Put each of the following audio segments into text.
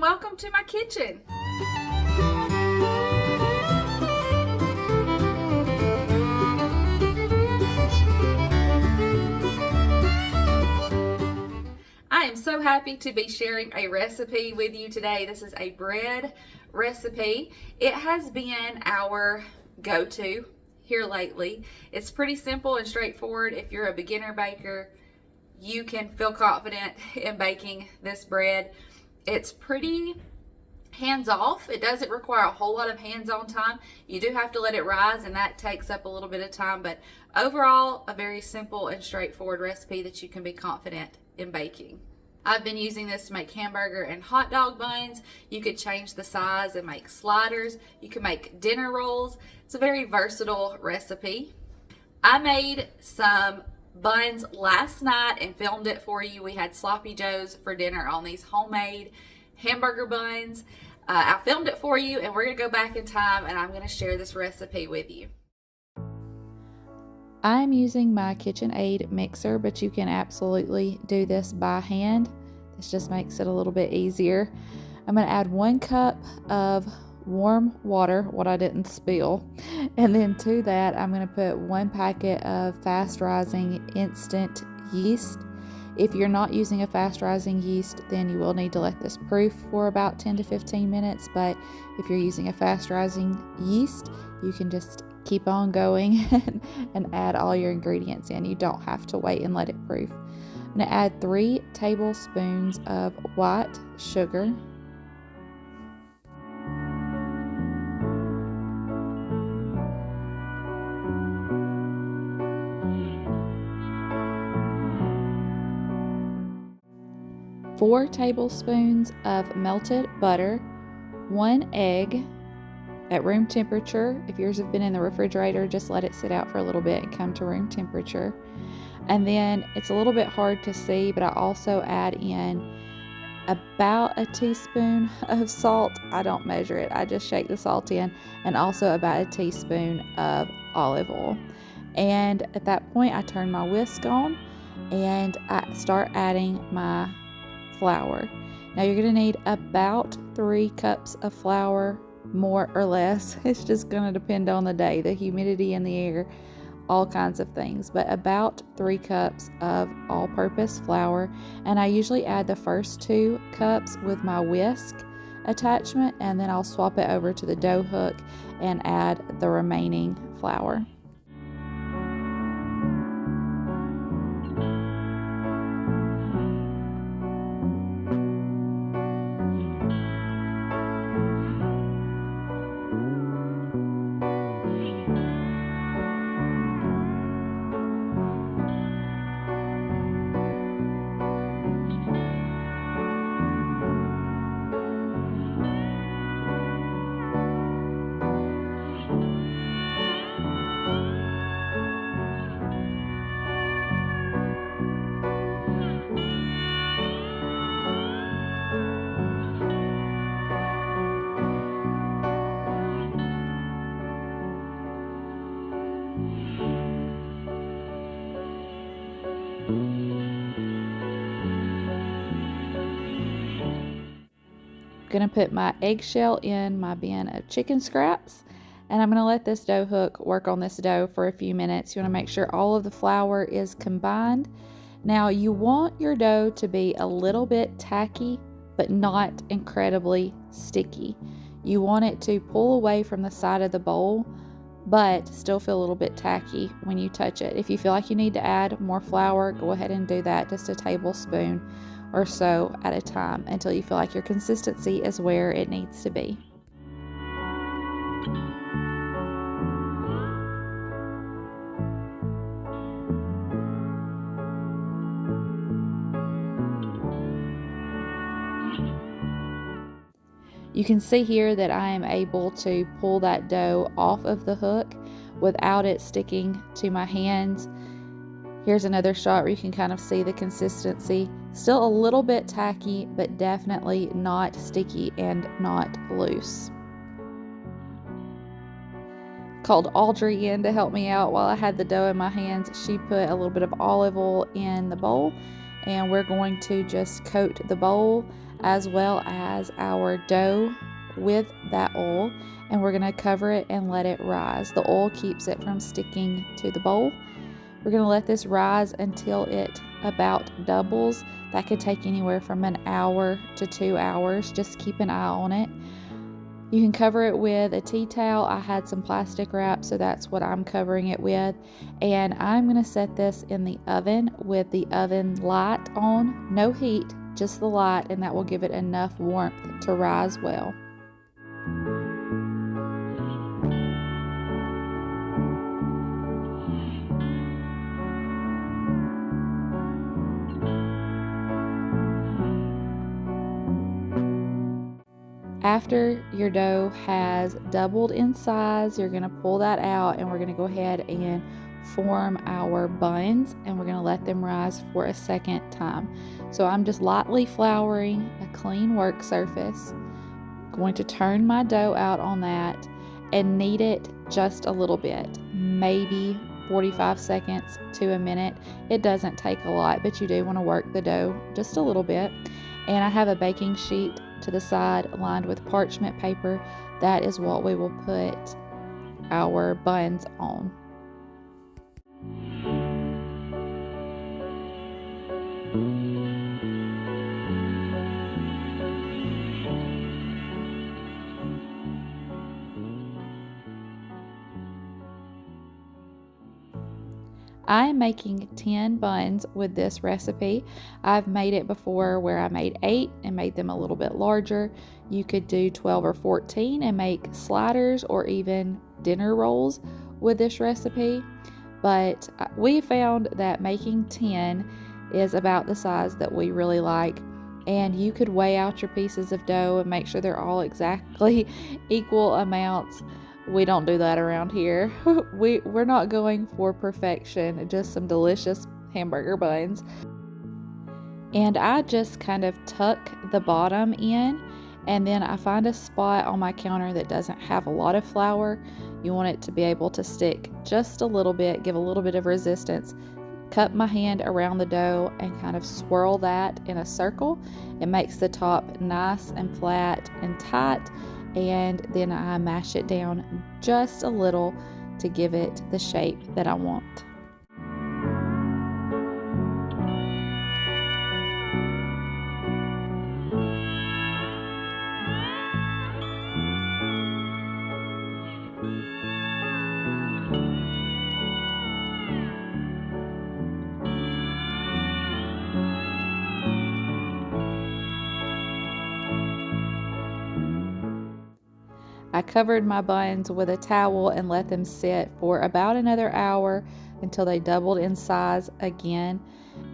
and welcome to my kitchen. I am so happy to be sharing a recipe with you today. This is a bread recipe. It has been our go-to here lately. It's pretty simple and straightforward. If you're a beginner baker, you can feel confident in baking this bread. It's pretty hands-off. It doesn't require a whole lot of hands-on time. You do have to let it rise, and that takes up a little bit of time, but overall, a very simple and straightforward recipe that you can be confident in baking. I've been using this to make hamburger and hot dog buns. You could change the size and make sliders. You can make dinner rolls. It's a very versatile recipe. I made some buns last night and filmed it for you. We had sloppy joes for dinner on these homemade hamburger buns. I filmed it for you, and we're gonna go back in time and I'm gonna share this recipe with you. I'm using my KitchenAid mixer, but you can absolutely do this by hand. This just makes it a little bit easier. I'm going to add 1 cup of warm water, what I didn't spill, and then to that I'm going to put 1 packet of fast rising instant yeast. If you're not using a fast rising yeast, then you will need to let this proof for about 10 to 15 minutes, but if you're using a fast rising yeast, you can just keep on going and add all your ingredients in. You don't have to wait and let it proof. I'm going to add 3 tablespoons of white sugar, four tablespoons of melted butter, 1 egg at room temperature. If yours have been in the refrigerator, just let it sit out for a little bit and come to room temperature. And then it's a little bit hard to see, but I also add in about a teaspoon of salt. I don't measure it, I just shake the salt in, and also about a teaspoon of olive oil. And at that point I turn my whisk on and I start adding my flour. Now you're going to need about 3 cups of flour, more or less. It's just going to depend on the day, the humidity in the air, all kinds of things, but about 3 cups of all-purpose flour. And I usually add the first 2 cups with my whisk attachment, and then I'll swap it over to the dough hook and add the remaining flour. Going to put my eggshell in my bin of chicken scraps, and I'm going to let this dough hook work on this dough for a few minutes. You want to make sure all of the flour is combined. Now you want your dough to be a little bit tacky, but not incredibly sticky. You want it to pull away from the side of the bowl, but still feel a little bit tacky when you touch it. If you feel like you need to add more flour, go ahead and do that, just a tablespoon or so at a time, until you feel like your consistency is where it needs to be. You can see here that I am able to pull that dough off of the hook without it sticking to my hands. Here's another shot where you can kind of see the consistency. Still a little bit tacky, but definitely not sticky and not loose. Called Audrey in to help me out while I had the dough in my hands. She put a little bit of olive oil in the bowl and we're going to just coat the bowl as well as our dough with that oil, and we're going to cover it and let it rise. The oil keeps it from sticking to the bowl. We're going to let this rise until it about doubles. That could take anywhere from an hour to 2 hours. Just keep an eye on it. You can cover it with a tea towel. I had some plastic wrap, so that's what I'm covering it with. And I'm going to set this in the oven with the oven light on, no heat, just the light, and that will give it enough warmth to rise well. After your dough has doubled in size, you're going to pull that out, and we're going to go ahead and form our buns, and we're going to let them rise for a second time. So I'm just lightly flouring a clean work surface. Going to turn my dough out on that and knead it just a little bit, maybe 45 seconds to a minute. It doesn't take a lot, but you do want to work the dough just a little bit. And I have a baking sheet to the side lined with parchment paper. That is what we will put our buns on. I am making 10 buns with this recipe. I've made it before where I made 8 and made them a little bit larger. You could do 12 or 14 and make sliders or even dinner rolls with this recipe. But we found that making 10 is about the size that we really like. And you could weigh out your pieces of dough and make sure they're all exactly equal amounts. We don't do that around here. We're not going for perfection, just some delicious hamburger buns. And I just kind of tuck the bottom in, and then I find a spot on my counter that doesn't have a lot of flour. You want it to be able to stick just a little bit, give a little bit of resistance. Cup my hand around the dough and kind of swirl that in a circle. It makes the top nice and flat and tight. And then I mash it down just a little to give it the shape that I want. I covered my buns with a towel and let them sit for about another hour until they doubled in size again.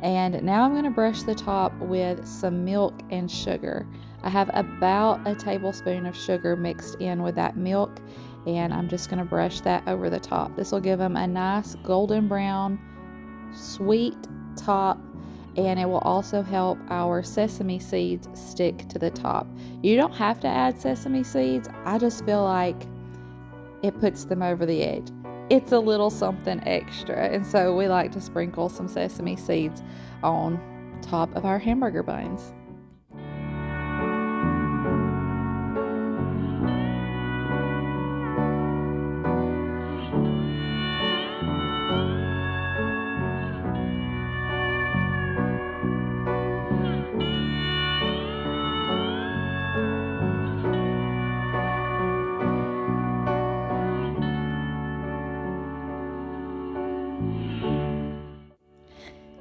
And now I'm going to brush the top with some milk and sugar. I have about a tablespoon of sugar mixed in with that milk, and I'm just going to brush that over the top. This will give them a nice golden brown, sweet top, and it will also help our sesame seeds stick to the top. You don't have to add sesame seeds. I just feel like it puts them over the edge. It's a little something extra, and so we like to sprinkle some sesame seeds on top of our hamburger buns.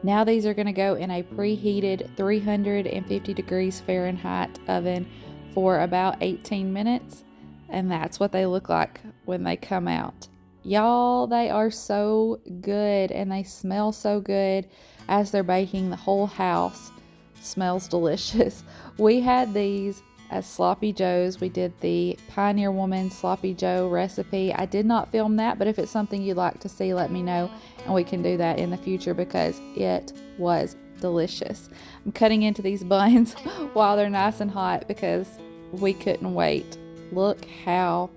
Now these are going to go in a preheated 350 degrees Fahrenheit oven for about 18 minutes. And that's what they look like when they come out. Y'all, they are so good and they smell so good as they're baking. The whole house smells delicious. We had these as sloppy joes. We did the Pioneer Woman sloppy joe recipe. I did not film that, but if it's something you'd like to see, let me know and we can do that in the future because it was delicious. I'm cutting into these buns while they're nice and hot because we couldn't wait. Look how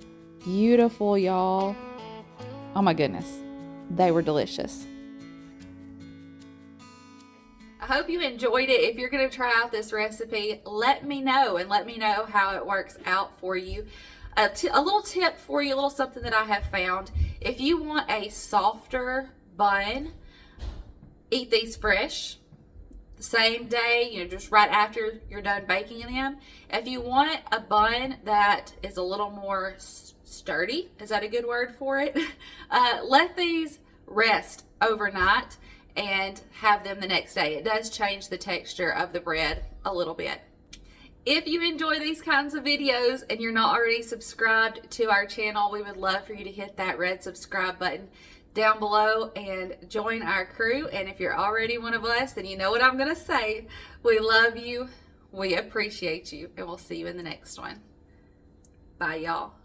beautiful, y'all. Oh my goodness, they were delicious. I hope you enjoyed it. If you're going to try out this recipe, let me know, and let me know how it works out for you. A little tip for you, a little something that I have found. If you want a softer bun, eat these fresh the same day, just right after you're done baking them. If you want a bun that is a little more sturdy, is that a good word for it? Let these rest overnight and have them the next day. It does change the texture of the bread a little bit. If you enjoy these kinds of videos and you're not already subscribed to our channel, we would love for you to hit that red subscribe button down below and join our crew. And if you're already one of us, then you know what I'm going to say. We love you. We appreciate you. And we'll see you in the next one. Bye, y'all.